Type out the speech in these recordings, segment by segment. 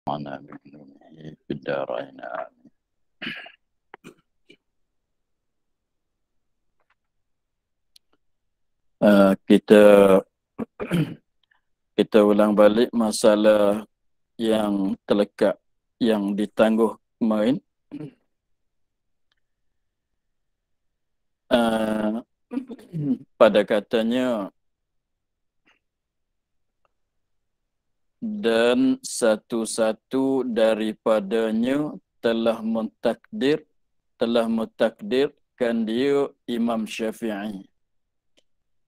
Mana bihi bidarain amin. Kita ulang balik masalah yang terlekat, yang ditangguh kemarin. Pada katanya, dan satu-satu daripadanya telah mentakdirkan dia Imam Syafi'i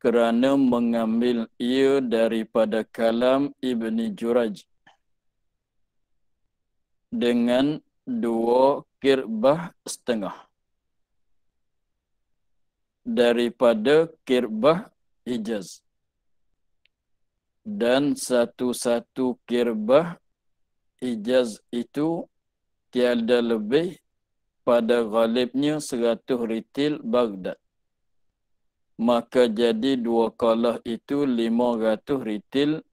kerana mengambil ia daripada kalam Ibni Juraj dengan 2 kirbah setengah daripada kirbah Hijaz, dan satu-satu kirbah Hijaz itu tiada lebih pada ghalibnya 100 ritil Baghdad. Maka jadi 2 kalah itu 500 ritil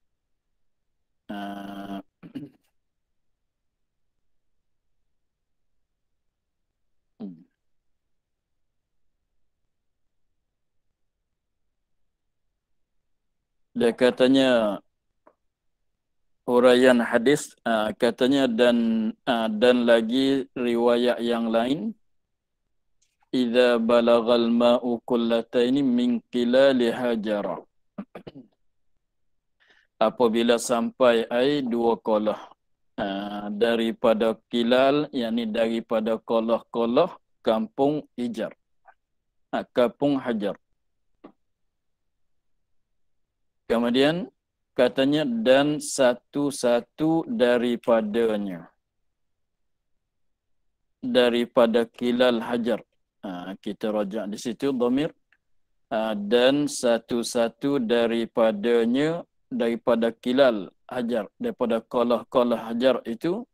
dia katanya huraian hadis, katanya dan lagi riwayat yang lain, idza balagal ma'u qullataini min qilali hajara, apabila sampai air 2 kolah daripada kilal, yakni daripada kolah-kolah kampung Hijar, kampung Hajar. Kemudian katanya dan satu-satu daripadanya daripada kilal Hajar. Kita rajak di situ dhamir, dan satu-satu daripadanya daripada kilal Hajar, daripada kolah-kolah Hajar itu.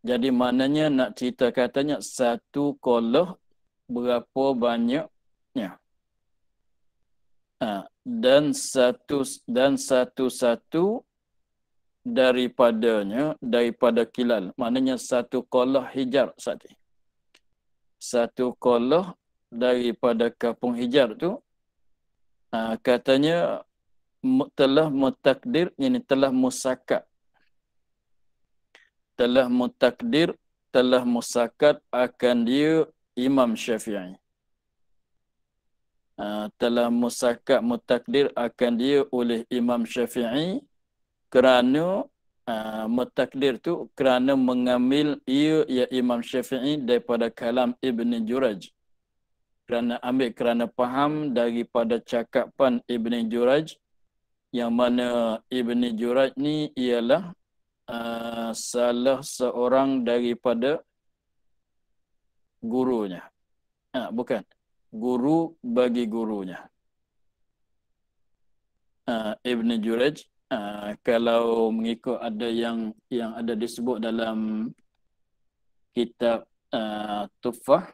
Jadi maknanya nak cerita katanya satu kolah berapa banyaknya. Dan satu-satu daripadanya daripada kilal, maknanya satu kolah Hijar satu. Satu kolah daripada kampung Hijar tu, katanya telah mutakdir, ini telah musakat, telah musakat akan dia Imam Syafi'i. Telah mutakdir akan dia oleh Imam Syafi'i kerana mutakdir tu kerana mengambil ia, ya Imam Syafi'i, daripada kalam Ibni Juraj. Kerana faham daripada cakapan Ibni Juraj, yang mana Ibni Juraj ni ialah salah seorang daripada gurunya. Bukan, guru bagi gurunya. Ibn Juraj, kalau mengikut ada yang ada disebut dalam kitab Tuffah,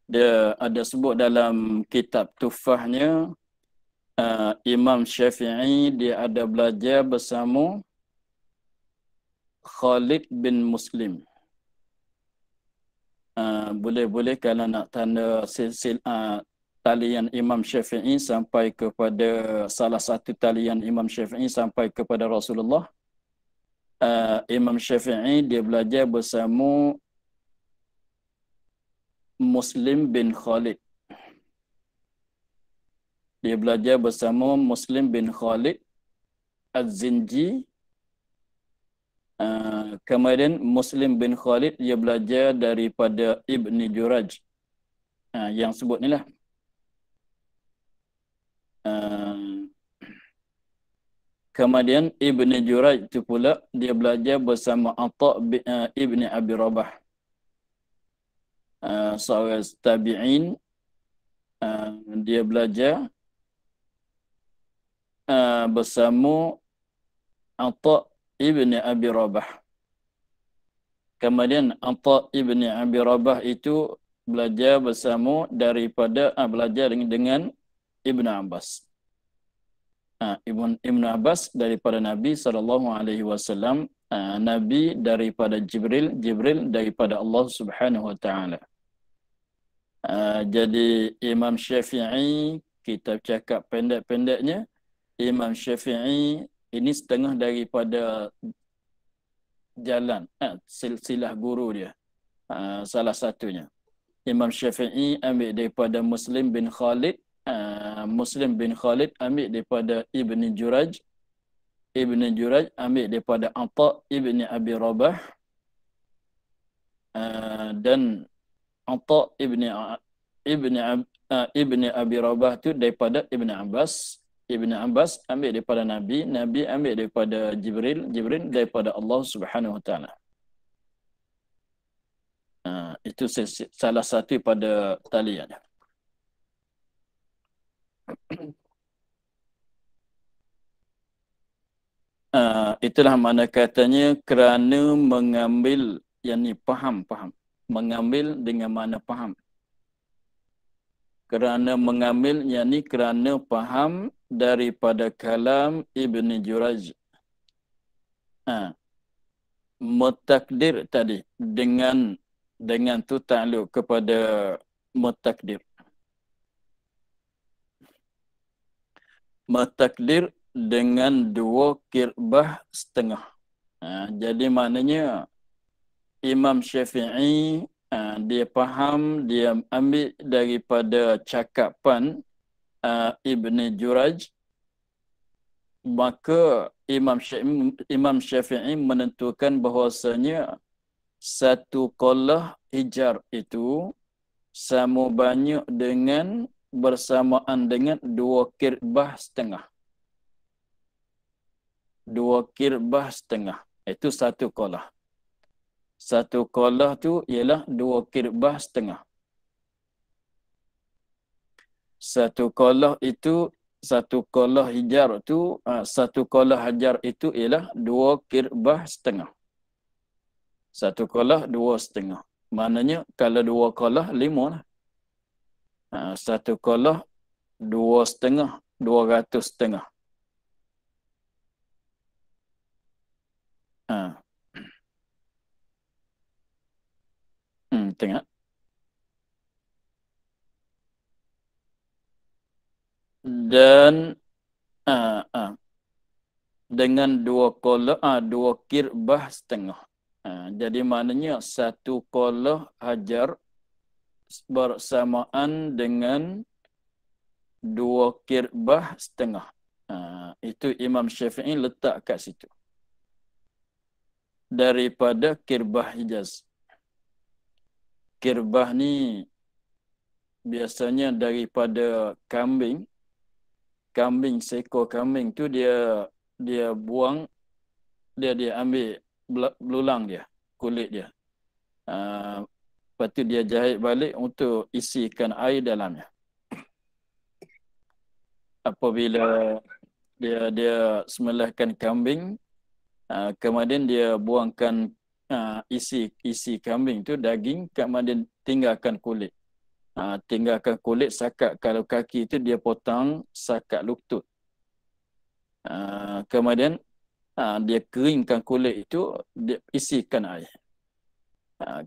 dia ada sebut dalam kitab Tuffahnya, Imam Syafi'i dia ada belajar bersama Khalid bin Muslim. Boleh-boleh kalau nak tanda talian Imam Syafi'i sampai kepada salah satu talian Imam Syafi'i sampai kepada Rasulullah. Imam Syafi'i dia belajar bersama Muslim bin Khalid. Dia belajar bersama Muslim bin Khalid Az-Zinji. Kemudian Muslim bin Khalid dia belajar daripada Ibni Juraj. Yang sebut ni lah. Kemudian Ibni Juraj itu pula dia belajar bersama Atha' Ibni Abi Rabah. Seorang tabi'in, dia belajar bersama Atha ibni Abi Rabah. Kemudian Atha ibni Abi Rabah itu belajar bersama daripada belajar dengan Ibnu Abbas. Ibnu Abbas daripada Nabi SAW, Nabi daripada Jibril, Jibril daripada Allah Subhanahu Wa Taala. Jadi Imam Syafi'i, kita cakap pendek-pendeknya, Imam Syafi'i ini setengah daripada jalan, silsilah guru dia. Salah satunya. Imam Syafi'i ambil daripada Muslim bin Khalid. Muslim bin Khalid ambil daripada Ibn Juraj. Ibn Juraj ambil daripada Atha ibni Abi Rabah. Dan Atha ibni Abi Rabah tu daripada Ibn Abbas. Ibn Abbas ambil daripada Nabi. Nabi ambil daripada Jibril. Jibril daripada Allah Subhanahu Wa Taala. Itu salah satu pada talian. Itulah mana katanya kerana mengambil, yang ni faham. Mengambil dengan mana faham. Kerana mengambil, yang ni kerana faham daripada kalam Ibn Juraj. Mutakdir tadi dengan tu takluk kepada mutakdir. Mutakdir dengan 2 kirbah setengah. Jadi maknanya Imam Syafi'i dia faham, dia ambil daripada cakapan Ibn Juraj, maka Imam Syafi'i menentukan bahawasanya satu qolah hijar itu sama banyak dengan bersamaan dengan 2 kirbah setengah. 2 kirbah setengah. Itu satu qolah. Satu qolah tu ialah 2 kirbah setengah. Satu qolah itu, satu qolah hijar tu, satu qolah hajar itu ialah 2 kirbah setengah. Satu qolah 2,5. Maknanya kalau 2 qolah 5 lah. Satu qolah 2,5, 200,5. Tengok. Dan dengan 2 qolah, 2 kirbah setengah. Jadi maknanya satu qolah hajar bersamaan dengan 2 kirbah setengah. Itu Imam Syafi'i letak kat situ. Daripada kirbah Hijaz. Kirbah ni biasanya daripada kambing. Kambing, seekor kambing tu dia buang, dia ambil belulang dia, kulit dia. Lepas tu dia jahit balik untuk isikan air dalamnya. Apabila dia sembelihkan kambing, kemudian dia buangkan isi kambing tu, daging, kemudian tinggalkan kulit. Tinggalkan kulit, sakat kalau kaki tu dia potong sakat lutut. Kemudian dia keringkan kulit itu, dia isikan air.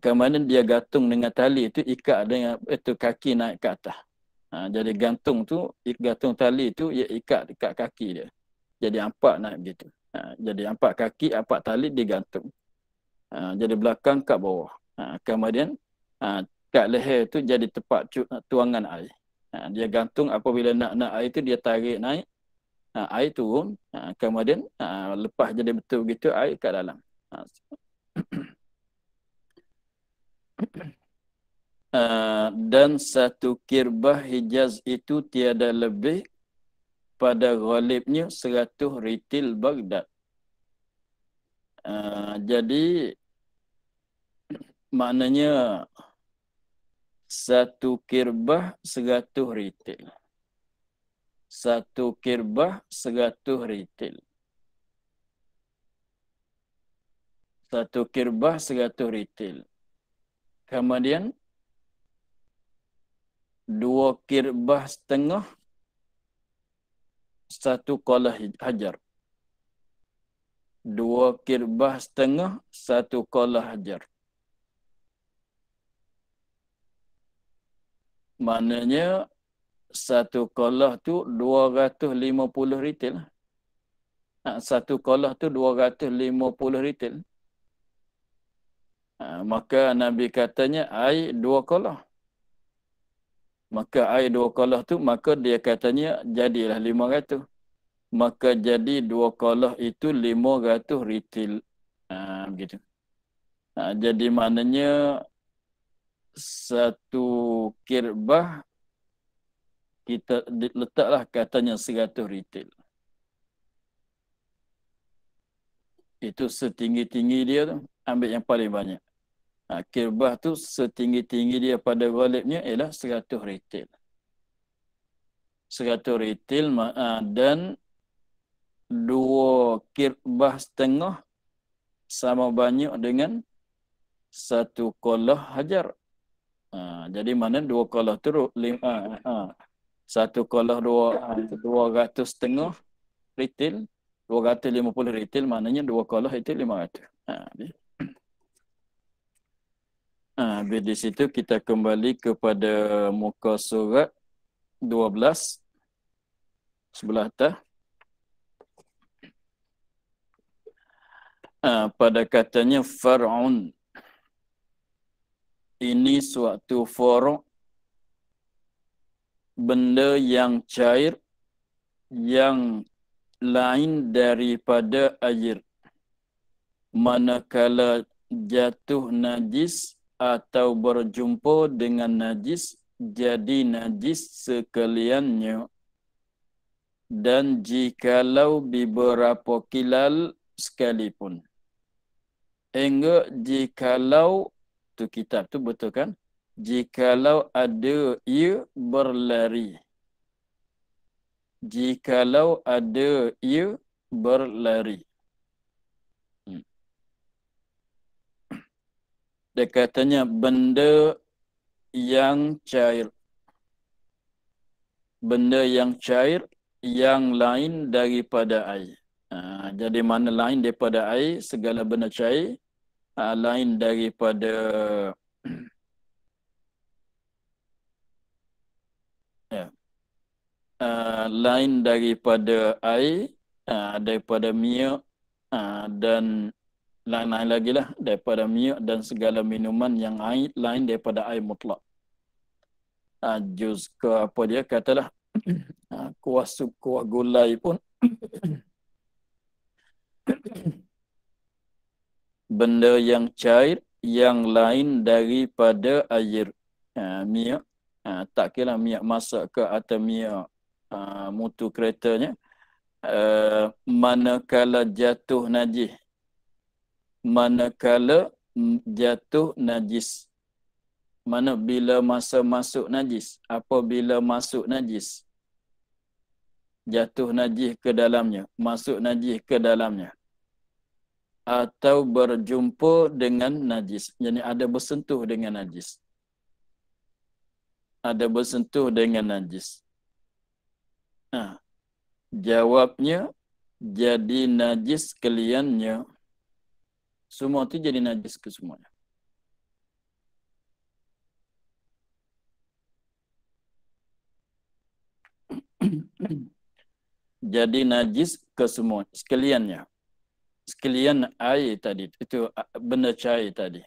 Kemudian dia gantung dengan tali itu, ikat dengan itu kaki naik ke atas. Jadi gantung tali itu ia ikat dekat kaki dia. Jadi 4 naik begitu. Jadi 4 kaki, 4 tali digantung. Jadi belakang kat bawah. Kemudian kat leher tu jadi tempat tuangan air. Dia gantung, apabila nak air tu dia tarik naik. Air turun, kemudian lepas jadi betul begitu air kat dalam. Dan satu kirbah Hijaz itu tiada lebih pada ghalibnya 100 ritil Baghdad. Jadi maknanya satu kirbah 100 ritil. Satu kirbah 100 ritil. Satu kirbah 100 ritil. Kemudian 2 kirbah setengah 1 kolah hajar. 2 kirbah setengah 1 kolah hajar. Maknanya 1 kolah tu 250 ritil. 1 kolah tu 250 ritil. Maka Nabi katanya air 2 kolah. Maka air 2 kolah tu, maka dia katanya jadilah 500. Maka jadi 2 kolah itu 500 ritil. Begitu. Jadi maknanya 1 kirbah kita letaklah katanya 100 ritil. Itu setinggi-tinggi dia tu, ambil yang paling banyak. Kirbah tu setinggi-tinggi dia pada ghalibnya ialah 100 ritil. 100 ritil dan 2 kirbah setengah sama banyak dengan 1 kolah hajar. Jadi mana 2 kolah tu 1 kolah 200 setengah ritil, 250 ritil, maknanya 2 kolah itu 500. Habis di situ kita kembali kepada muka surat 12 sebelah atas. Pada katanya far'un. Ini suatu forok benda yang cair yang lain daripada air. Manakala jatuh najis atau berjumpa dengan najis, jadi najis sekaliannya. Dan jikalau beberapa kilal sekalipun. Enggak jikalau, tu kitab tu betul kan? Jikalau ada ia berlari. Jikalau ada ia berlari. Dia katanya benda yang cair. Benda yang cair yang lain daripada air. Jadi mana lain daripada air, segala benda cair, lain daripada lain daripada air, daripada minyak, dan lain-lain lagi lah daripada minyak dan segala minuman yang lain daripada air mutlak. Juz ke apa dia katalah kuah sup, kuah gulai pun benda yang cair yang lain daripada air. Minyak, tak kira minyak masak ke atau minyak mutu keretanya, manakala jatuh najis. Manakala jatuh najis. Mana bila masa masuk najis. Apabila masuk najis. Jatuh najis ke dalamnya. Masuk najis ke dalamnya. Atau berjumpa dengan najis. Jadi ada bersentuh dengan najis. Ada bersentuh dengan najis. Jawabnya, jadi najis sekaliannya. Semua tu jadi najis ke semuanya. Jadi najis ke semua sekaliannya. Sekalian air tadi, itu benda cair tadi.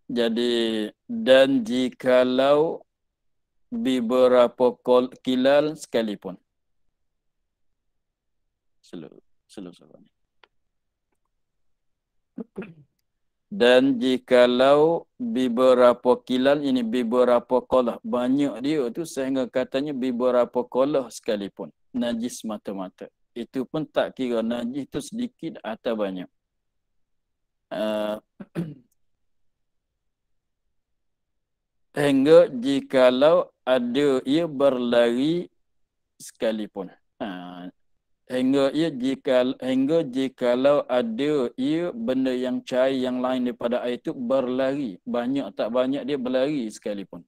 Jadi dan jikalau beberapa kilal sekalipun. Selalu. Dan jikalau beberapa kilal, ini beberapa kolah, banyak dia tu sehingga katanya beberapa kolah sekalipun. Najis mata-mata. Itu pun tak kira najis tu sedikit atau banyak. Hingga jikalau ada ia berlari sekalipun. Hingga jikalau ada ia benda yang cair yang lain daripada air itu berlari, banyak tak banyak dia berlari sekalipun.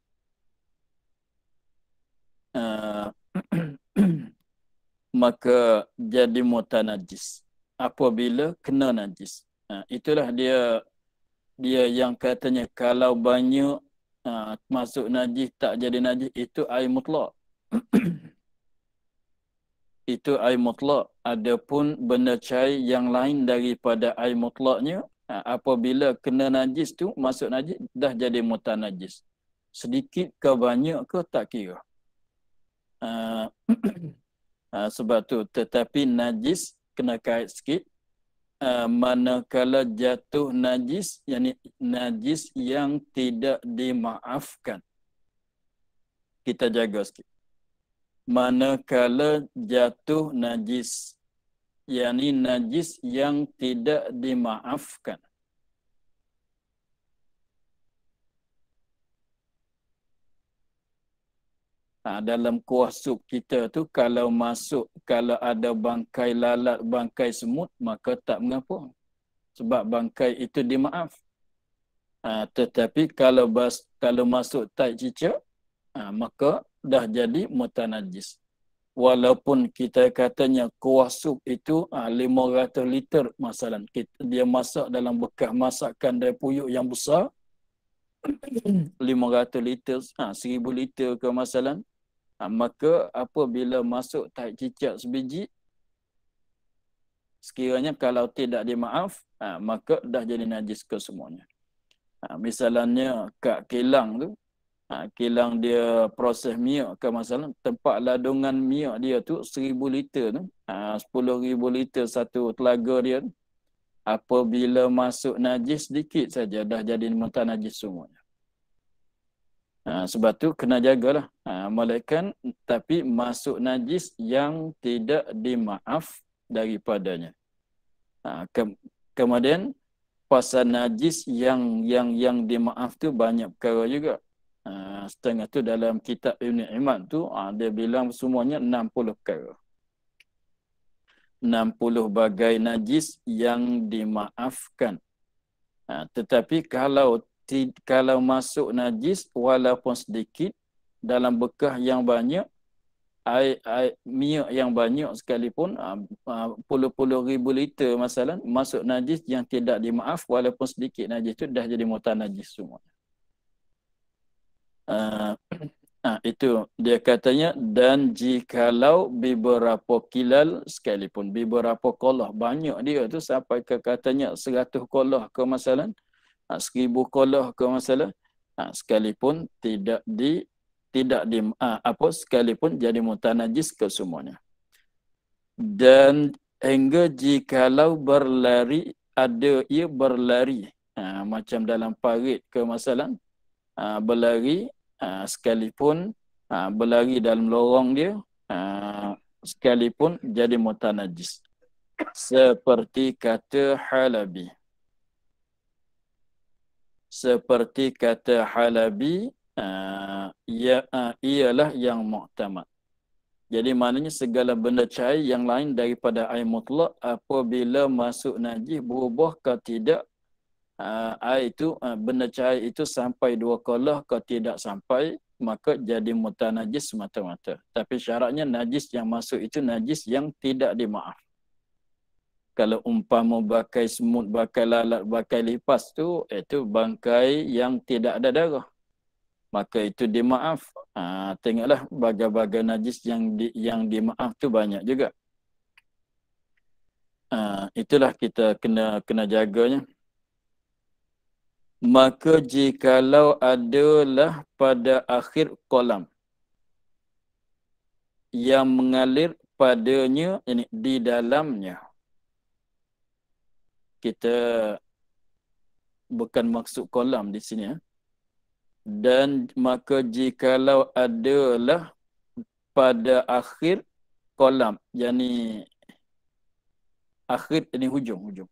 Maka jadi mutanajis apabila kena najis. Itulah dia yang katanya kalau banyak masuk najis tak jadi najis, itu air mutlak. Itu air mutlak. Adapun benda cair yang lain daripada air mutlaknya, apabila kena najis tu masuk najis dah jadi mutanajis. Sedikit ke banyak ke tak kira. Sebab tu, tetapi najis kena kait sikit. Manakala jatuh najis, yakni najis yang tidak dimaafkan, kita jaga sikit. Manakala jatuh najis, yakni najis yang tidak dimaafkan. Dalam kuah sup kita tu, kalau masuk, kalau ada bangkai lalat, bangkai semut, maka tak mengapa. Sebab bangkai itu dimaaf. Tetapi kalau masuk tai cicak, maka dah jadi mutanajis. Walaupun kita katanya kuah sup itu 500 liter masalah. Dia masak dalam bekas masakan dari puyuk yang besar. 500 liter, 1000 liter ke masalah. Maka apabila masuk tai cicak sebiji, sekiranya kalau tidak dimaaf, maka dah jadi najis ke semuanya. Misalnya kat kilang tu, kilang dia proses minyak ke masalah, tempat ladungan minyak dia tu 1000 liter tu, 10,000 liter satu telaga dia tu, apabila masuk najis sedikit saja dah jadi mutanajis semuanya. Sebab tu kena jagalah. Malaikat tapi masuk najis yang tidak dimaaf daripadanya. Kemudian pasal najis yang dimaaf tu banyak perkara juga. Setengah tu dalam kitab Ibn Imad tu dia bilang semuanya 60 perkara. 60 bagai najis yang dimaafkan. Tetapi kalau masuk najis walaupun sedikit dalam bekas yang banyak, air minyak yang banyak sekalipun, puluh-puluh ribu liter masalah, masuk najis yang tidak dimaaf walaupun sedikit najis itu dah jadi mutanajis semua. Itu dia katanya, dan jikalau beberapa kilal sekalipun, beberapa kolah banyak dia tu sampai ke katanya 100 kolah ke masalah, 1000 kolah ke masalah, sekalipun sekalipun jadi mutanajis ke semuanya. Dan hingga jikalau berlari, ada ia berlari, macam dalam parit ke masalah, berlari, sekalipun berlari dalam lorong dia, sekalipun jadi mutanajis. Seperti kata Halabi. Seperti kata Halabi, ialah yang mu'tamad. Jadi maknanya segala benda cair yang lain daripada air mutlak, apabila masuk najis berubah ke tidak, air itu, benda cair itu sampai 2 kolah ke tidak sampai, maka jadi mutanajis semata-mata. Tapi syaratnya najis yang masuk itu najis yang tidak dimaaf. Kalau umpama bakai semut, bakai lalat, bakai lipas tu, itu bangkai yang tidak ada darah, maka itu dimaaf. Tengoklah bagai-bagai najis yang dimaaf tu banyak juga. Itulah kita kena jaganya. Maka jikalau adalah pada akhir kolam yang mengalir padanya, ini di dalamnya, kita bukan maksud kolam di sini, dan maka jikalau adalah pada akhir kolam, yakni akhir ini hujung.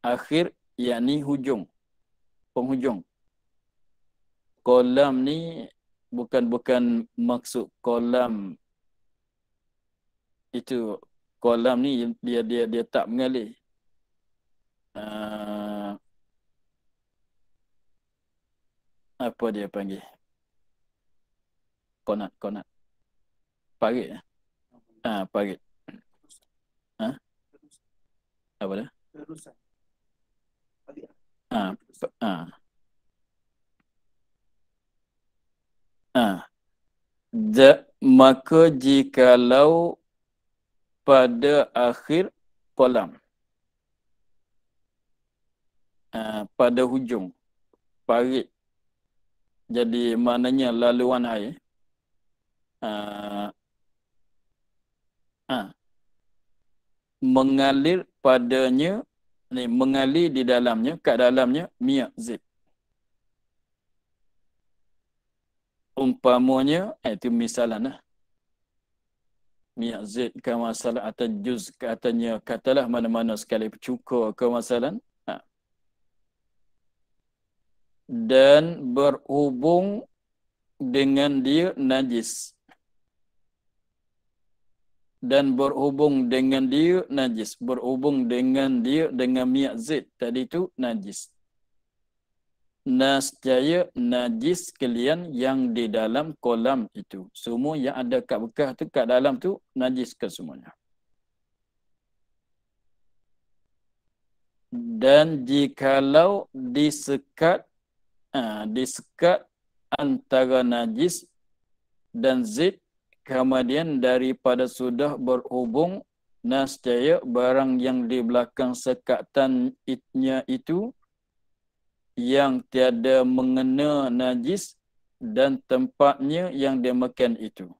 Akhir yakni hujung, penghujung. Kolam ni bukan maksud kolam itu kolam ni dia tak mengalir. Uh, apa dia panggil? Konat. Parit. Parit. Ha? Apa dah? Ah, ah, maka jikalau pada akhir kolam, pada hujung parit, jadi maknanya laluan air, mengalir padanya, mengalir di dalamnya, kat dalamnya miyak zit. Umpamanya, itu misalan lah. Miyak zit ke masalah atau juz katanya, katalah mana-mana sekali cuka ke masalah. Dan berhubung dengan dia najis. Dan berhubung dengan dia najis. Berhubung dengan dia dengan miyak zit tadi tu najis. Nascaya najis kalian yang di dalam kolam itu. Semua yang ada kat bekas tu, kat dalam tu najis ke semuanya. Dan jikalau disekat antara najis dan zit, kemudian daripada sudah berhubung, nascaya barang yang di belakang sekatannya itu yang tiada mengena najis dan tempatnya yang dia makan itu.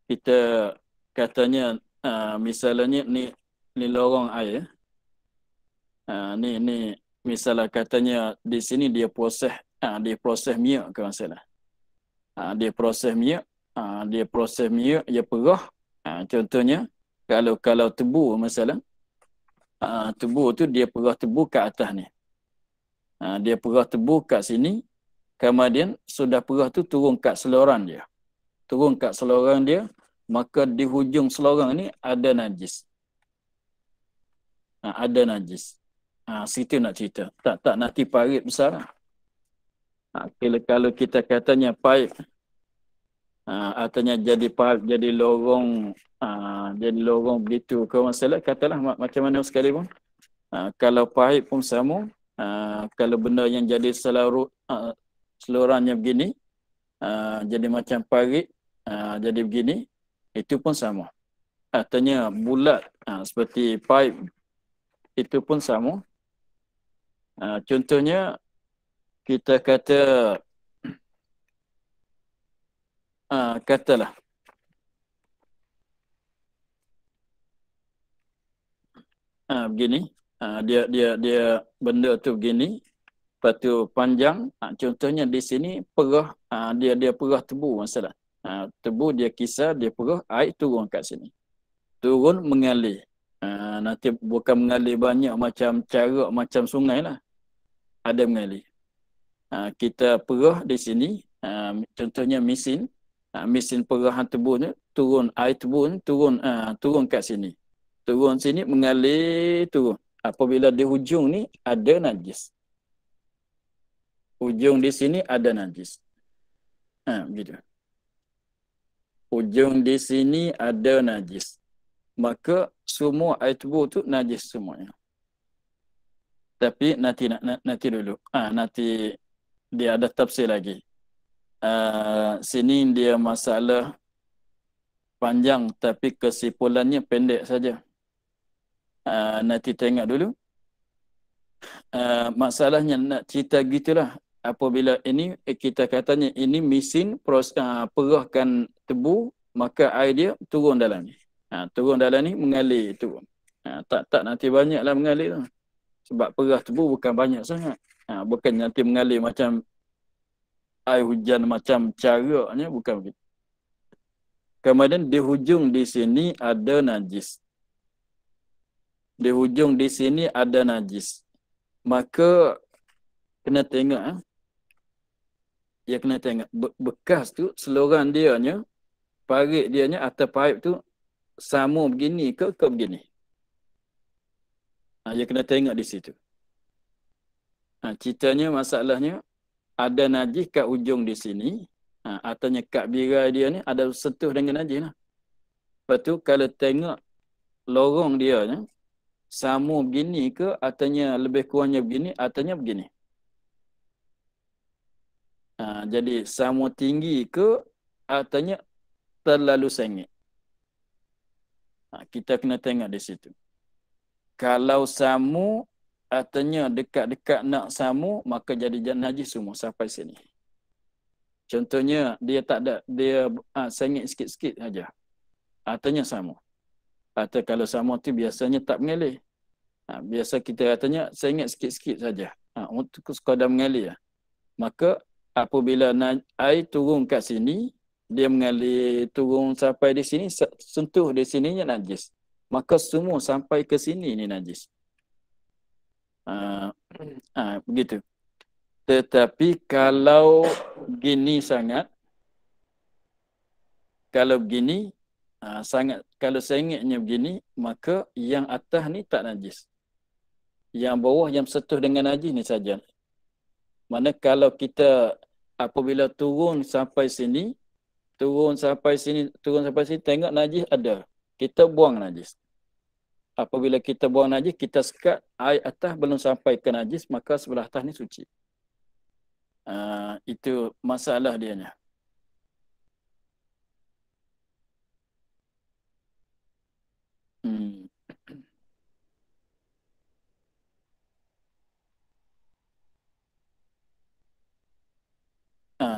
Kita katanya misalnya ni lorong air. Ni misalnya katanya di sini dia proses minyak ke masalah. Dia proses minyak, dia perah. Contohnya kalau tebu masalah, tebu tu dia perah tebu kat atas ni. Dia perah tebu kat sini, kemudian sudah perah tu turun kat seluruhan dia. Turun kat seluruhan dia, maka di hujung seluruhan ni ada najis. Ada najis. Situ nak cerita. Tak nanti parit besar lah. Kalau kita katanya paip, artinya jadi paip, jadi lorong begitu ke masalah, katalah macam mana sekalipun. Kalau paip pun sama, kalau benda yang jadi seluruhnya begini, jadi macam parit, jadi begini, itu pun sama. Artinya bulat, seperti paip, itu pun sama. Contohnya, kita katalah begini, dia benda tu begini, lepas tu panjang. Contohnya di sini perah, dia perah tebu masalah. Tebu dia kisar, dia perah, air turun kat sini, turun mengalir. Nanti bukan mengalir banyak macam carak macam sungai lah, ada mengalir. Kita perah di sini, contohnya mesin perahan tebu ni, turun air tebu ni, turun kat sini, turun sini mengalir turun. Apabila di hujung ni ada najis, hujung di sini ada najis, begitu. Hujung di sini ada najis, maka semua air tebu tu najis semuanya. Tapi nanti dulu, nanti dia ada tafsir lagi. Sini dia masalah panjang tapi kesimpulannya pendek saja. Nanti tengok dulu. Masalahnya nak cerita gitulah. Apabila ini kita katanya ini mesin perahkan tebu, maka air dia turun dalam ni. Turun dalam ni mengalir turun. Tak nanti banyaklah mengalir tu. Sebab perah tebu bukan banyak sangat. Bukan nanti mengalir macam air hujan macam caraknya, bukan begitu. Kemudian di hujung di sini ada najis. Di hujung di sini ada najis. Maka kena tengok. Ya kena tengok. Bekas tu seluruhan dianya, parit dianya atau paip tu sama begini ke begini. Ya kena tengok di situ. Ceritanya masalahnya ada najis kat ujung di sini. Ataunya kat birai dia ni ada sentuh dengan najis lah. Lepas tu kalau tengok lorong dia ni, sama begini ke ataunya lebih kurangnya begini ataunya begini. Jadi sama tinggi ke ataunya terlalu sengit. Kita kena tengok di situ. Kalau samu artinya dekat-dekat nak samu, maka jadi najis semua sampai sini. Contohnya dia tak ada, dia sengit sikit-sikit saja. Artinya samu. Atau kalau samu tu biasanya tak mengalir. Biasa kita katanya sengit sikit-sikit saja. Untuk sekadar mengalir. Maka apabila air turun kat sini, dia mengalir turun sampai di sini, sentuh di sininya najis. Maka semua sampai ke sini ni najis. Begitu. Tetapi kalau gini sangat, kalau begini, sangat, kalau sengitnya begini, maka yang atas ni tak najis. Yang bawah yang sentuh dengan najis ni saja. Mana kalau kita apabila turun sampai sini, tengok najis ada. Kita buang najis. Apabila kita buang najis, kita sekat air atas belum sampai ke najis, maka sebelah atas ni suci. Itu masalah dianya.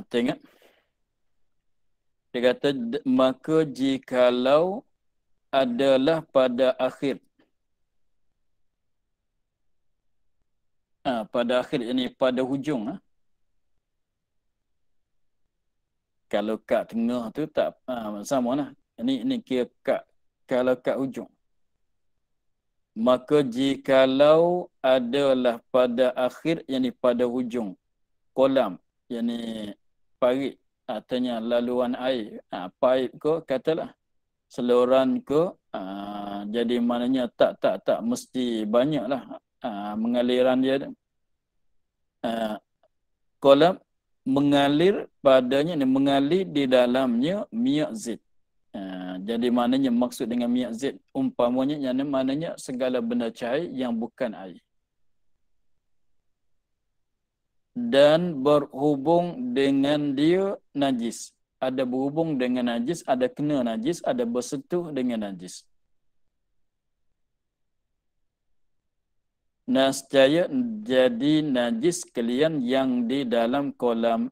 Tengok. Dia kata, maka jikalau adalah pada akhir. Pada akhir ini pada hujung. Kalau kat tengah tu tak sama lah. Ini kira kalau kat hujung. Maka jikalau adalah pada akhir, yakni pada hujung kolam, yakni parit, artinya laluan air, paip ke katalah, saluran ke, jadi maknanya tak mesti banyaklah mengaliran dia. Kolam mengalir padanya, mengalir di dalamnya minyak zit. Jadi maknanya maksud dengan minyak zit umpamanya yang maknanya segala benda cair yang bukan air. Dan berhubung dengan dia najis. Ada berhubung dengan najis, ada kena najis, ada bersentuh dengan najis. Nascaya jadi najis kalian yang di dalam kolam,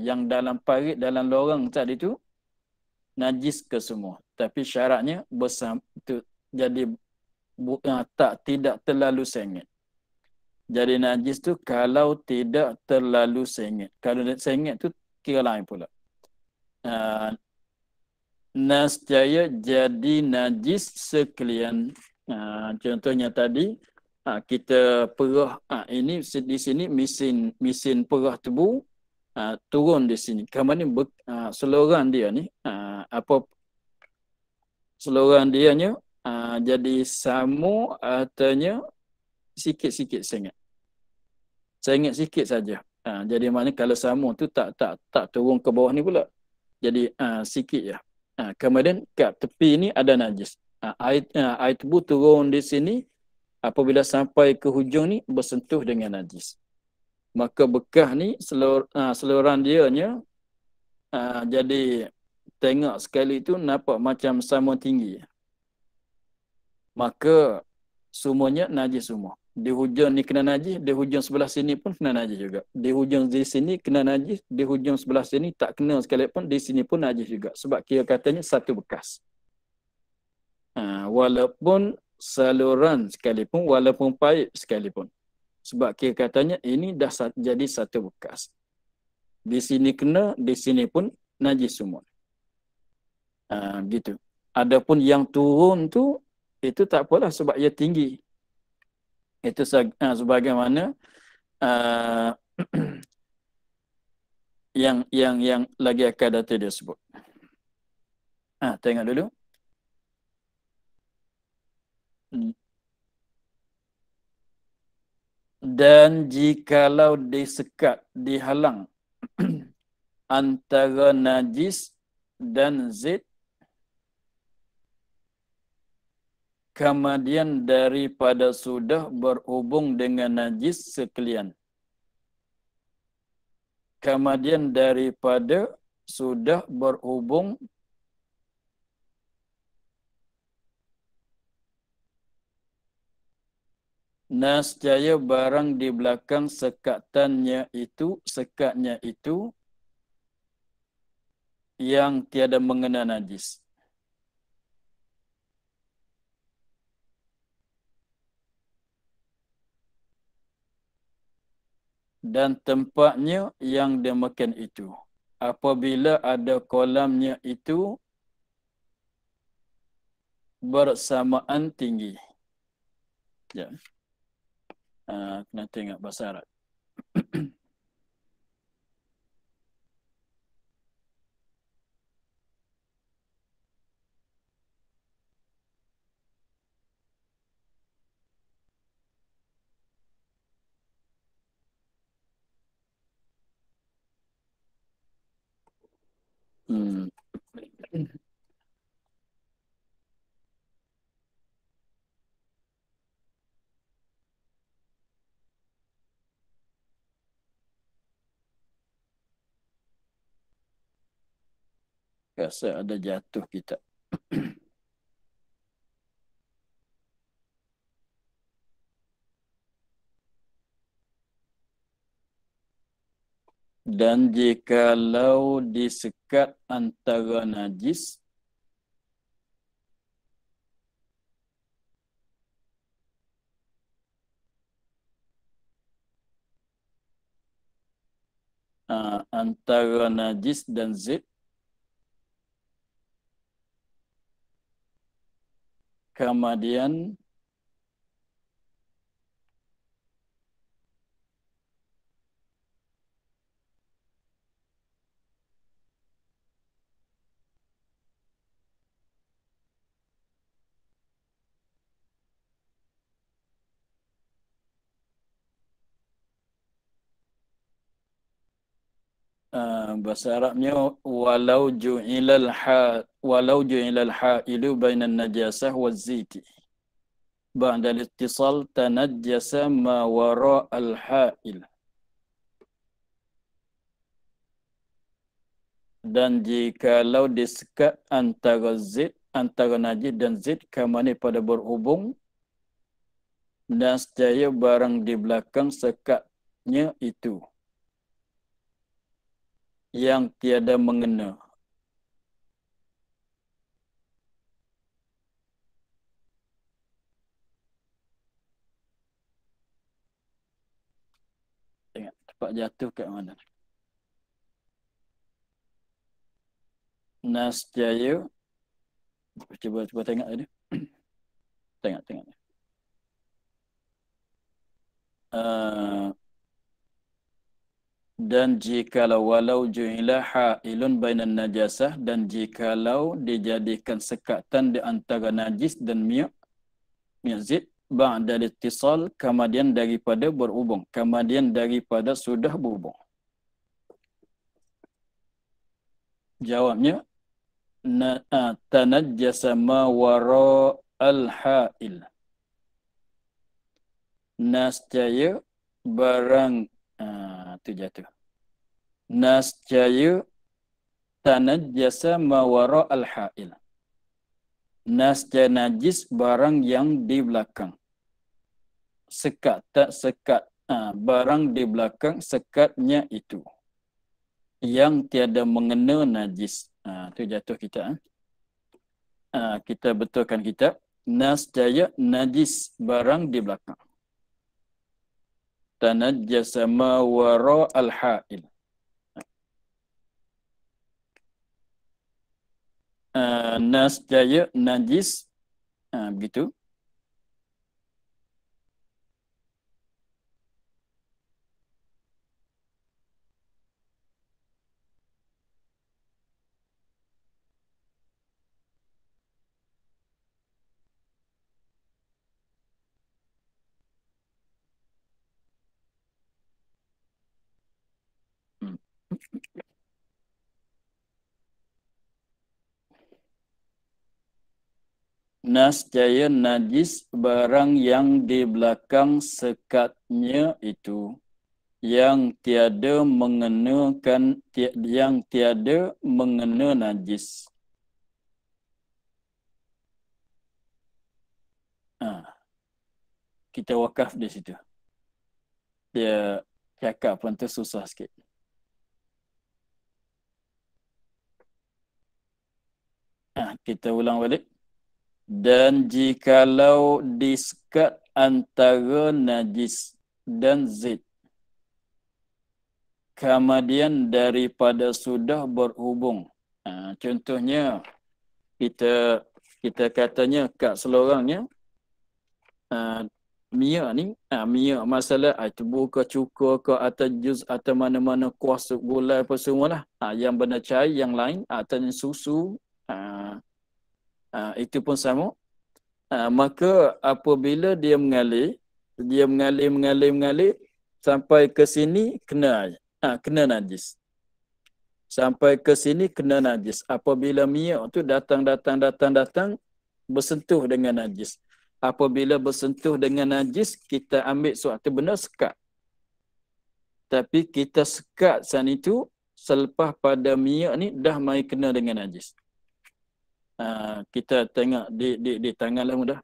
yang dalam parit, dalam lorong tadi tu, najis ke semua. Tapi syaratnya jadi tidak terlalu sengit. Jadi najis tu kalau tidak terlalu sengit. Kalau sengit tu kira lain pula. Nascaya jadi najis sekalian. Contohnya tadi kita perah, ini di sini mesin perah tebu turun di sini. Kemudian seluruhan dia ni seluruhan dianya jadi samu artinya sikit-sikit sengit. Sengit sikit saja. Jadi mana kalau samu tu tak turun ke bawah ni pula. Jadi sikit je. Kemudian kat tepi ni ada najis. Air tebu turun di sini, apabila sampai ke hujung ni bersentuh dengan najis. Maka bekas ni seluruhan dianya jadi tengok sekali tu nampak macam sama tinggi. Maka semuanya najis semua. Di hujung ni kena najis, di hujung sebelah sini pun kena najis juga. Di hujung di sini kena najis, di hujung sebelah sini tak kena sekalipun, di sini pun najis juga. Sebab kira katanya satu bekas. Walaupun saluran sekalipun, walaupun paip sekalipun. Sebab kira katanya ini dah jadi satu bekas. Di sini kena, di sini pun najis semua. Gitu. Adapun yang turun tu itu tak apalah sebab ia tinggi. Itu sebagaimana uh, yang lagi akan datang dia sebut. Tengok dulu. Dan jikalau disekat, dihalang antara najis dan zid, kemudian daripada sudah berhubung dengan najis sekalian. Kemudian daripada sudah berhubung nascaya barang di belakang sekatnya itu yang tiada mengena najis. Dan tempatnya yang demikian itu. Apabila ada kolamnya itu bersamaan tinggi. Ya. Kena tengok bahasa Arab. Hmm. Rasa ada jatuh kita. Dan jikalau disekat antara najis antara najis dan zid, kemudian bahasa Arabnya walau ju'ilal ha'ilu bainan najasah waz-ziti ba'da al-ittisal tanajjasa ma wara'al ha'il. Dan jikalau disekat antara najis dan zid kemana pada berhubung, nescaya barang di belakang sekatnya itu yang tiada mengena. Tengok tempat jatuh kat mana. Nescaya, cuba tengok tadi. Tengok. Dan jikalau walau ju'ila ha'ilun bainan najasah, dan jikalau dijadikan sekatan di antara najis dan zid ba'da al-ittisal, kemudian daripada berhubung, kemudian daripada sudah berhubung. Jawabnya tanajjasa ma wara'al ha'il. Nascaya barang tu jatuh. Nascaya tanajjasa ma wara'al ha'il. Nascaya najis barang yang di belakang. Sekat barang di belakang sekatnya itu yang tiada mengena najis. Tu jatuh kita. Kita betulkan kitab. Nascaya najis barang di belakang. Tanajjasa ma wara'al ha'il. Nasjaya najis, begitu. Hmm. Nasjaya najis, barang yang di belakang sekatnya itu yang tiada mengenakan, yang tiada mengena najis. Kita wakaf di situ. Dia cakap pun tu susah sikit. Kita ulang balik. Dan jikalau disekat antara najis dan zid, kemudian daripada sudah berhubung. Contohnya kita katanya kat selorangnya, minyak ni, minyak masalah tubuh ke cuka ke atau jus atau mana-mana kuah gulai apa semualah. Yang benda cair, yang lain atau susu, itu pun sama. Maka apabila dia mengalir sampai ke sini kena air. Kena najis. Sampai ke sini kena najis. Apabila minyak tu datang bersentuh dengan najis. Apabila bersentuh dengan najis, kita ambil suatu benda sekat. Tapi kita sekat sana itu selepas pada minyak ni dah mai kena dengan najis. Kita tengok di tangan lah mudah.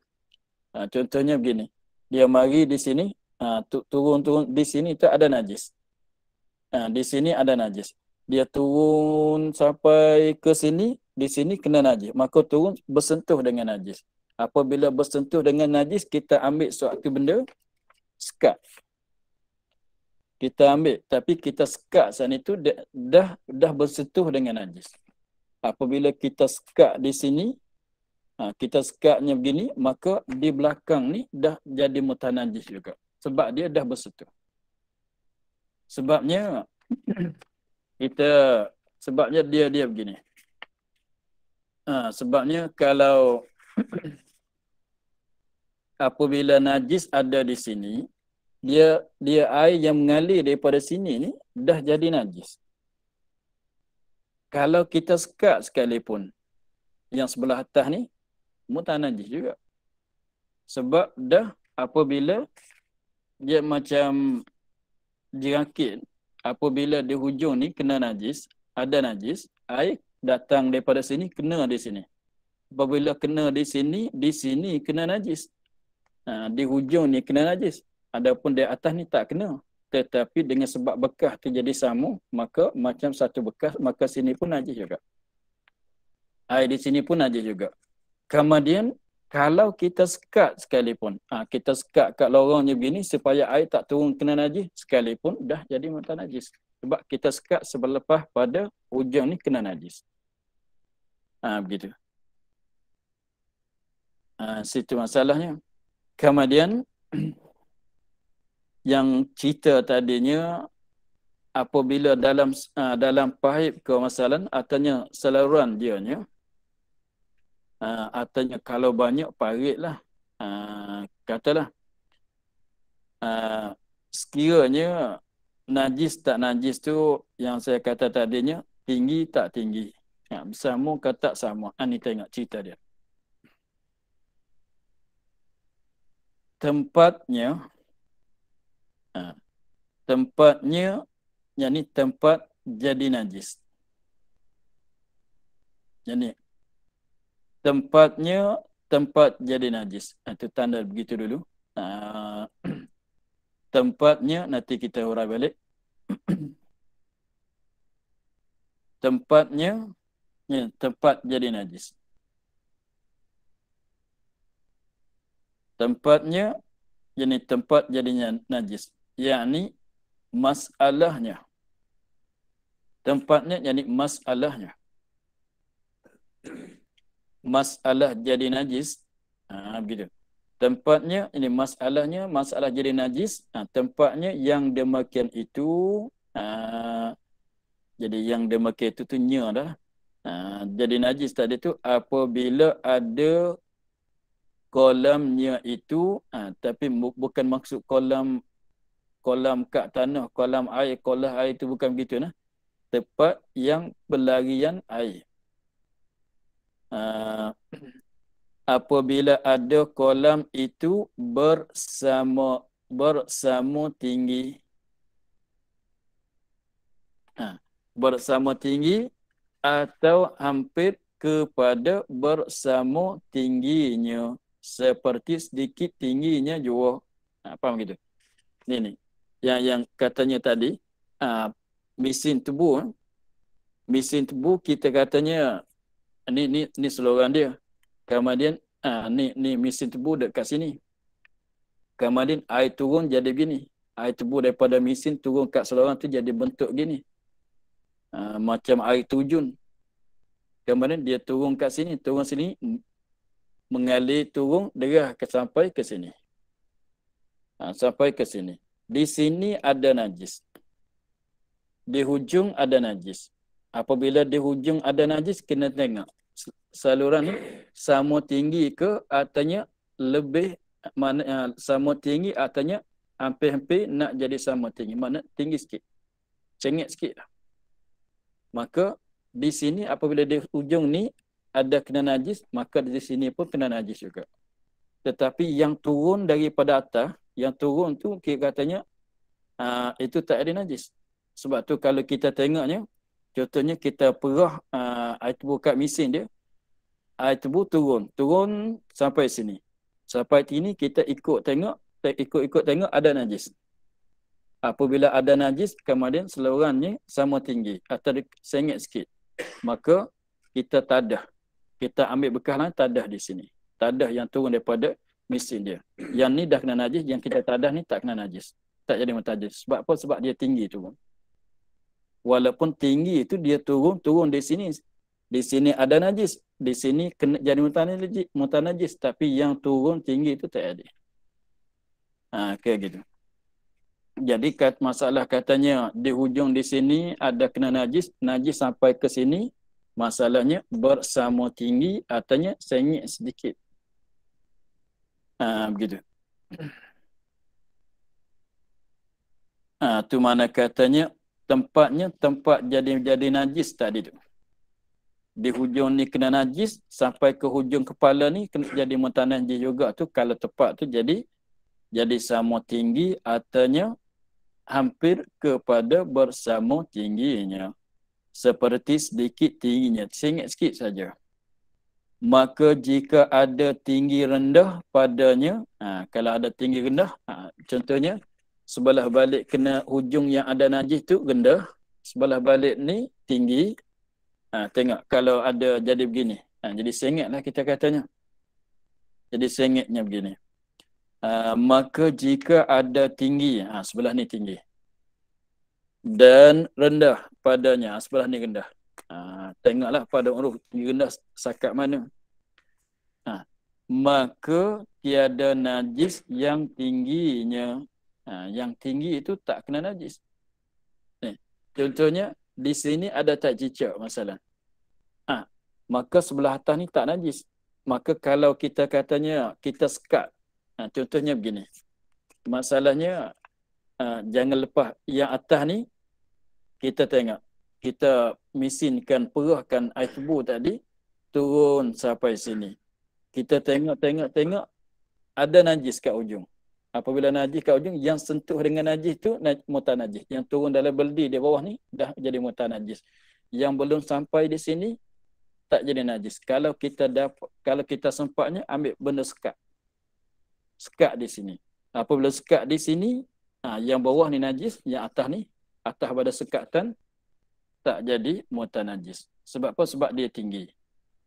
Contohnya begini. Dia mari di sini, turun di sini tu ada najis. Di sini ada najis. Dia turun sampai ke sini, di sini kena najis. Maka turun bersentuh dengan najis. Apabila bersentuh dengan najis, kita ambil suatu benda sekat. Kita ambil, tapi kita sekat sana itu dah bersentuh dengan najis. Apabila kita sekat di sini, kita sekatnya begini, maka di belakang ni dah jadi mutanajis juga. Sebab dia dah bersentuh. Sebabnya dia begini. Sebabnya kalau apabila najis ada di sini, dia air yang mengalir daripada sini ni dah jadi najis. Kalau kita sekat sekalipun, yang sebelah atas ni mutanajis juga. Sebab dah apabila dia macam dirakit, apabila di hujung ni kena najis, ada najis, air datang daripada sini kena di sini. Apabila kena di sini kena najis. Di hujung ni kena najis. Adapun di atas ni tak kena. Tetapi dengan sebab bekas tu jadi sama, maka macam satu bekas, maka sini pun najis juga. Air di sini pun najis juga. Kemudian kalau kita sekat sekalipun, kita sekat kat lorongnya begini supaya air tak turun kena najis sekalipun, dah jadi mata najis. Sebab kita sekat selepas pada hujung ni kena najis. Begitu. Situ masalahnya. Kemudian yang cerita tadinya apabila dalam pahib ke masalah atanya saluran dianya, atanya kalau banyak parit lah, katalah sekiranya najis tak najis tu yang saya kata tadinya tinggi tak tinggi, sama ke tak sama. Ni tengok cerita dia. Tempatnya yang ni tempat jadi najis. Jadi tempatnya tempat jadi najis. Itu tanda begitu dulu. Tempatnya nanti kita urai balik. Tempatnya tempat jadi najis. Tempatnya jadi tempat jadinya najis. Yakni masalahnya. Tempatnya jadi masalahnya. masalah jadi najis. Begitu. Tempatnya, ini masalahnya, masalah jadi najis. Tempatnya yang demikian itu, jadi yang demikian itu tu nya dah. Jadi najis tadi tu apabila ada kolamnya itu, tapi bukan maksud kolam kat tanah, kolam air, kolam air itu bukan begitu nah. Tempat yang berlarian air. Apabila ada kolam itu bersama tinggi, bersama tinggi atau hampir kepada bersama tingginya, seperti sedikit tingginya juga. Faham gitu? Ni yang katanya tadi, mesin tebu, kita katanya ni slogan dia. Kemudian ni mesin tebu dekat sini. Kemudian air turun jadi begini. Air tebu daripada mesin turun kat saluran tu jadi bentuk gini. Macam air terjun. Kemudian dia turun kat sini, mengalir turun derah sampai ke sini. Sampai ke sini. Di sini ada najis. Di hujung ada najis. Apabila di hujung ada najis, kena tengok saluran ni sama tinggi ke atanya lebih, mana sama tinggi atanya hampir-hampir nak jadi sama tinggi. Mana tinggi sikit. Cengit sikit. Maka di sini apabila di hujung ni ada kena najis, maka di sini pun kena najis juga. Tetapi yang turun daripada atas, yang turun tu kira katanya itu tak ada najis. Sebab tu kalau kita tengoknya, contohnya kita perah air tebu kat mesin dia, air tebu turun sampai sini. Sampai sini kita ikut tengok ada najis. Apabila ada najis, kemudian salurannya sama tinggi atau sengit sikit, maka kita tadah. Kita ambil bekas lain, tadah di sini. Tadah yang turun daripada mesin dia. Yang ni dah kena najis, yang kita tadah ni tak kena najis. Tak jadi najis. Sebab apa? Sebab dia tinggi turun. Walaupun tinggi itu dia turun di sini. Di sini ada najis. Di sini kena jadi mutanajis. Tapi yang turun tinggi itu tak ada. Kayak gitu. Jadi masalah katanya di hujung di sini ada kena najis sampai ke sini, masalahnya bersama tinggi atanya sengit sedikit. Begitu. Tu mana katanya tempat jadi najis tadi tu. Di hujung ni kena najis sampai ke hujung kepala ni kena jadi mutanajis juga tu, kalau tempat tu jadi sama tinggi atanya hampir kepada bersama tingginya, seperti sedikit tingginya, sengit sikit saja. Maka jika ada tinggi rendah padanya, kalau ada tinggi rendah, contohnya sebelah balik kena hujung yang ada najis tu rendah, sebelah balik ni tinggi. Tengok kalau ada jadi begini, jadi sengit lah kita katanya. Jadi sengitnya begini. Maka jika ada tinggi, sebelah ni tinggi, dan rendah padanya, sebelah ni rendah. Tengoklah pada huruf tinggi rendah sakat mana. Maka tiada najis yang tingginya. Yang tinggi itu tak kena najis. Contohnya di sini ada tak cicak masalah. Maka sebelah atas ni tak najis. Maka kalau kita katanya kita sekat, contohnya begini. Masalahnya jangan lepas yang atas ni, kita tengok. Kita mesinkan, perahkan air tebu tadi, turun sampai sini. Kita tengok, ada najis kat ujung. Apabila najis kat ujung, yang sentuh dengan najis tu, mutanajis. Yang turun dalam beldi di bawah ni, dah jadi mutanajis. Yang belum sampai di sini, tak jadi najis. Kalau kita sempatnya, ambil benda sekat. Sekat di sini. Apabila sekat di sini, yang bawah ni najis, yang atas ni, atas pada sekatan, tak jadi mutanajis. Sebab apa? Sebab dia tinggi.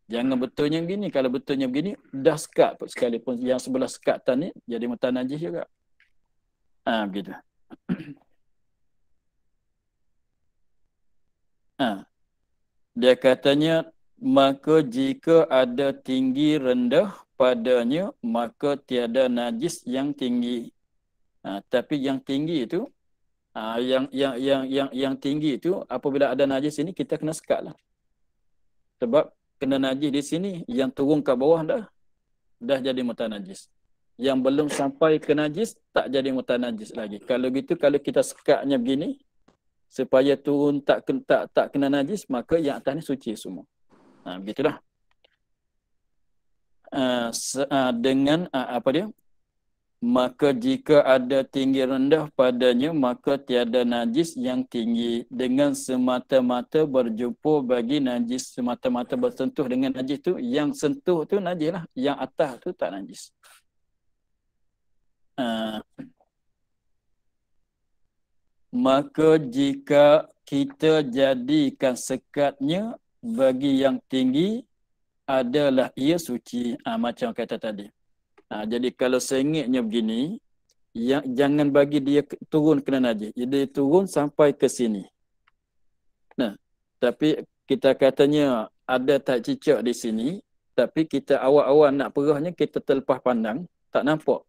Jangan betulnya begini. Kalau betulnya begini, dah sekat sekalipun yang sebelah sekatan ni, jadi mutanajis juga. Begitu. Dia katanya, maka jika ada tinggi rendah padanya, maka tiada najis yang tinggi. Tapi yang tinggi itu, yang tinggi itu, apabila ada najis ini, kita kena sekat lah. Sebab kena najis di sini, yang turun ke bawah dah jadi mutanajis. Yang belum sampai ke najis, tak jadi mutanajis lagi. Kalau gitu, kalau kita sekatnya begini, supaya turun tak kena najis, maka yang atas ni suci semua. Begitulah. Dengan apa dia? Maka jika ada tinggi rendah padanya, maka tiada najis yang tinggi. Dengan semata-mata berjumpa bagi najis, semata-mata bersentuh dengan najis tu, yang sentuh tu najis lah. Yang atas tu tak najis. Maka jika kita jadikan sekatnya bagi yang tinggi, adalah ia suci. Macam kata tadi. Jadi kalau sengitnya begini, jangan bagi dia turun kena najis. Dia turun sampai ke sini. Nah, tapi kita katanya ada tak cicak di sini, tapi kita awal-awal nak perahnya, kita terlepas pandang, tak nampak.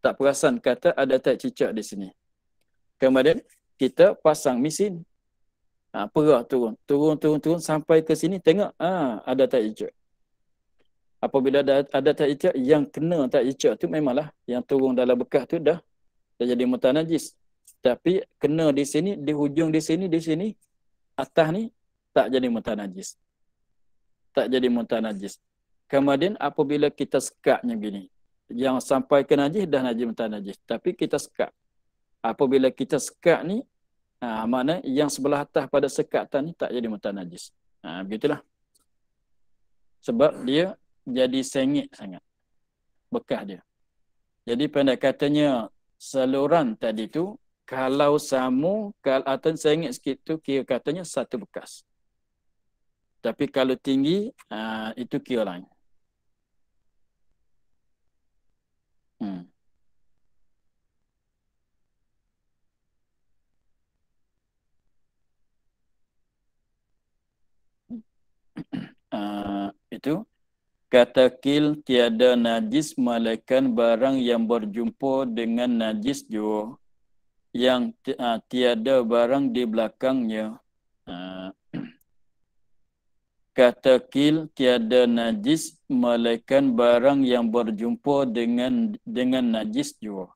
Tak perasan kata ada tak cicak di sini. Kemudian kita pasang mesin. Perah turun sampai ke sini, tengok ada tak cicak. Apabila ada tak icak, yang kena tak icak tu memanglah yang turun dalam bekas tu dah jadi mutanajis. Tapi kena di sini, di hujung di sini, atas ni tak jadi mutanajis. Tak jadi mutanajis. Kemudian apabila kita sekatnya gini, yang sampai ke najis dah najis mutanajis. Tapi kita sekat. Apabila kita sekat ni, mana yang sebelah atas pada sekatan ni tak jadi mutanajis. Begitulah. Sebab dia jadi sengit sangat bekas dia. Jadi pendek katanya saluran tadi tu, kalau sama, atau sengit sikit tu, kira katanya satu bekas. Tapi kalau tinggi, itu kira lain. Itu kata kil tiada najis malaikan barang yang berjumpa dengan najis juga, yang tiada barang di belakangnya. Kata kil tiada najis malaikan barang yang berjumpa dengan najis juga,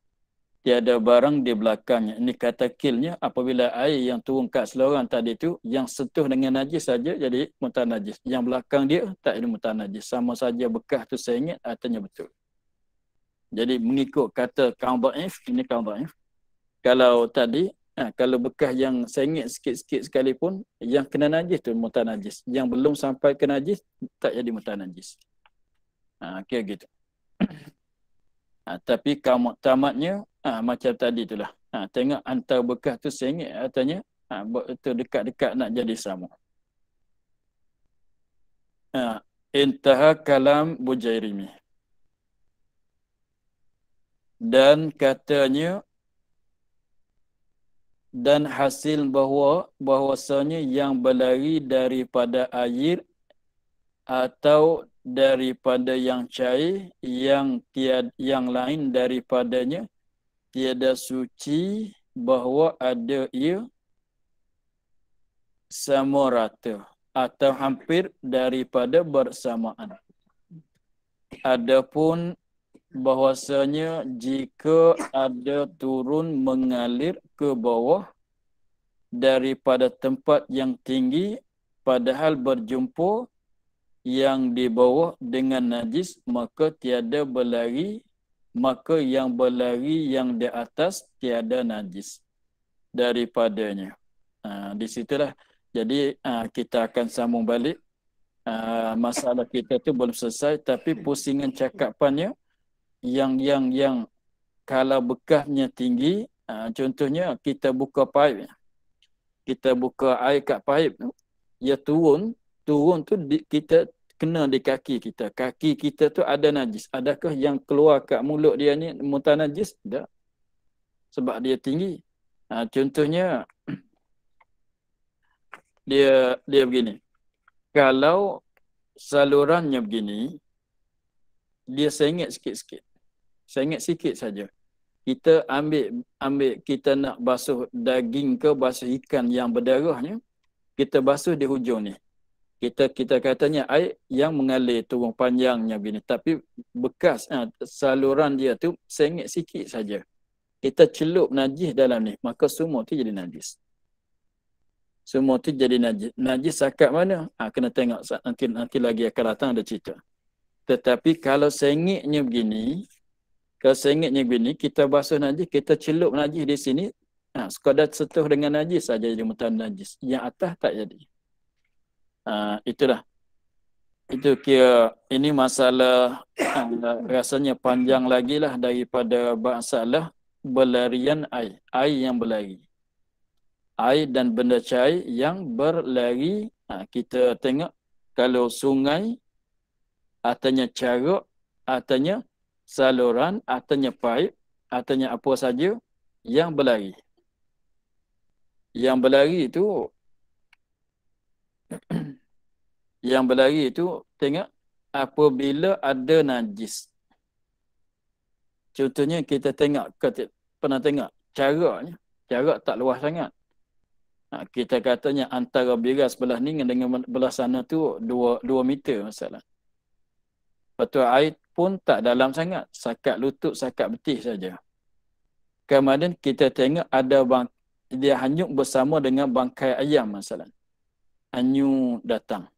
tiada barang di belakangnya. Ini kata kilnya, apabila air yang turun kat seluruhan tadi tu, yang sentuh dengan najis saja jadi mutanajis. Yang belakang dia tak jadi mutanajis. Sama saja bekas tu sengit, artinya betul. Jadi mengikut kata kaum dhaif, ini kaum dhaif. Kalau tadi, kalau bekas yang sengit sikit-sikit sekalipun, yang kena najis tu mutanajis. Yang belum sampai ke najis, tak jadi mutanajis. Kira gitu. Tapi kaum tamatnya, macam tadi itulah. Tengok antara bekas tu sengit, katanya itu dekat-dekat nak jadi sama. Intaha kalam Bujairimi. Dan katanya, dan hasil bahwasanya yang berlari daripada air atau daripada yang cair, yang lain daripadanya, tiada suci bahawa ada ia sama rata atau hampir daripada bersamaan. Adapun bahwasanya jika ada turun mengalir ke bawah daripada tempat yang tinggi, padahal berjumpa yang di bawah dengan najis, maka tiada berlari, maka yang berlari yang di atas tiada najis daripadanya. Di situlah. Jadi kita akan sambung balik. Masalah kita tu belum selesai, tapi pusingan cakapannya yang kalau bekasnya tinggi, contohnya kita buka paip, kita buka air kat paip tu, ia turun tu kita kena di kaki kita. Kaki kita tu ada najis. Adakah yang keluar kat mulut dia ni mutanajis? Tak. Sebab dia tinggi. Contohnya dia begini. Kalau salurannya begini, dia sengit sikit-sikit. Sengit sikit saja. Kita ambil kita nak basuh daging ke basuh ikan yang berdarahnya, kita basuh di hujung ni. Kita katanya air yang mengalir turun panjangnya begini, tapi bekas saluran dia tu sengit sikit saja. Kita celup najis dalam ni, maka semua tu jadi najis. Semua tu jadi najis. Najis sakat mana? Kena tengok nanti lagi akan datang ada cerita. Tetapi kalau sengitnya begini, kita basuh najis, kita celup najis di sini, sekadar sentuh dengan najis saja jadi mutan najis. Yang atas tak jadi. Itulah. Itu kira ini masalah rasanya panjang lagi lah daripada masalah berlarian air. Air yang berlari. Air dan benda cair yang berlari. Kita tengok kalau sungai, artinya caruk, artinya saluran, artinya paip, artinya apa saja yang berlari. Yang berlari itu yang berlari itu tengok apabila ada najis. Contohnya kita tengok, pernah tengok caruknya, caruk tak luas sangat. Kita katanya antara biras belah ni dengan belah sana tu 2 meter masalah. Betul air pun tak dalam sangat, sakat lutut, sakat betih saja. Kemudian kita tengok ada dia hanyut bersama dengan bangkai ayam masalah. Anyu datang.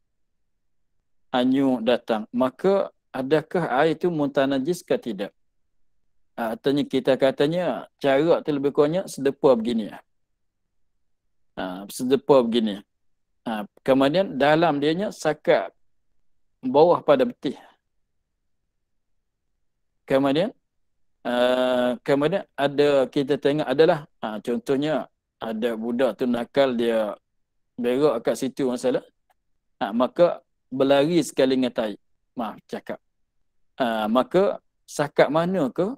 Maka adakah air itu muntah najis ke tidak? Artinya kita katanya caruk tu lebih kurangnya sedepa begini. Sedepa begini. Kemudian dalam dianya sakat bawah pada betih. Kemudian ada kita tengok adalah contohnya ada budak tu nakal, dia berak kat situ masalah. Maka berlari sekali dengan taik. Maaf cakap. Maka sakat mana ke?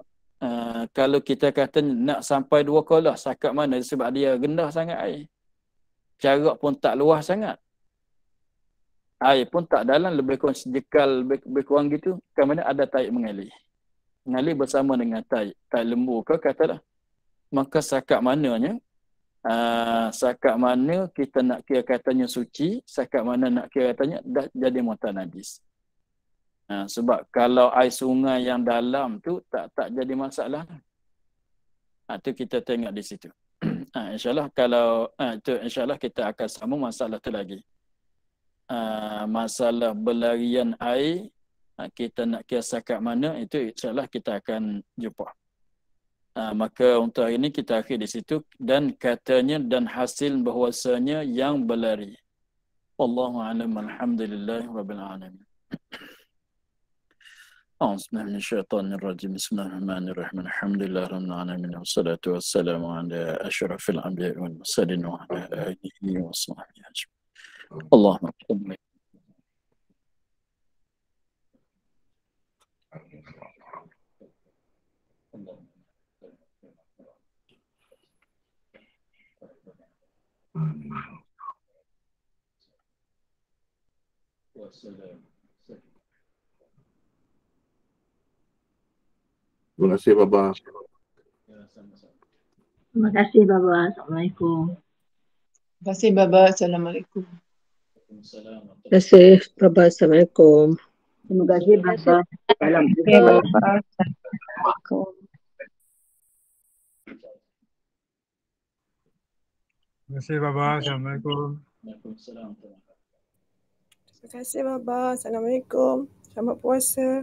Kalau kita kata nak sampai 2 kolah, sakat mana? Sebab dia rendah sangat air. Caruk pun tak luas sangat. Air pun tak dalam, lebih kurang sejekal, lebih kurang gitu. Kemudian ada taik mengalir. Mengalir bersama dengan taik lembu ke katalah. Maka sakat mananya? Sakat mana kita nak kira katanya suci, sakat mana nak kira katanya dah jadi mutan najis. Sebab kalau air sungai yang dalam tu tak jadi masalah. Tu kita tengok di situ. InsyaAllah kalau itu insyaAllah kita akan sambung masalah tu lagi. Masalah berlarian air, kita nak kira sakat mana, itu insyaAllah kita akan jumpa. Maka untuk hari ini kita akhir di situ, dan katanya dan hasil bahwasanya yang berlari. Wallahu a'lam, alhamdulillah rabbil alamin. Bismillahirrahmanirrahim. Bismillahirrahmanirrahim. Alhamdulillah rabbil alamin. Wassalatu wassalamu ala asyrafil anbiya'i wal mursalin wa ala alihi wa sahbihi ajma'in. Allahumma salli. Terima kasih Baba. Terima kasih Baba. Assalamualaikum. Terima kasih Baba. Assalamualaikum. Terima kasih Baba. Assalamualaikum. Terima kasih Baba. Assalamualaikum. Terima kasih Baba. Assalamualaikum. Terima kasih Baba. Assalamualaikum. Selamat puasa.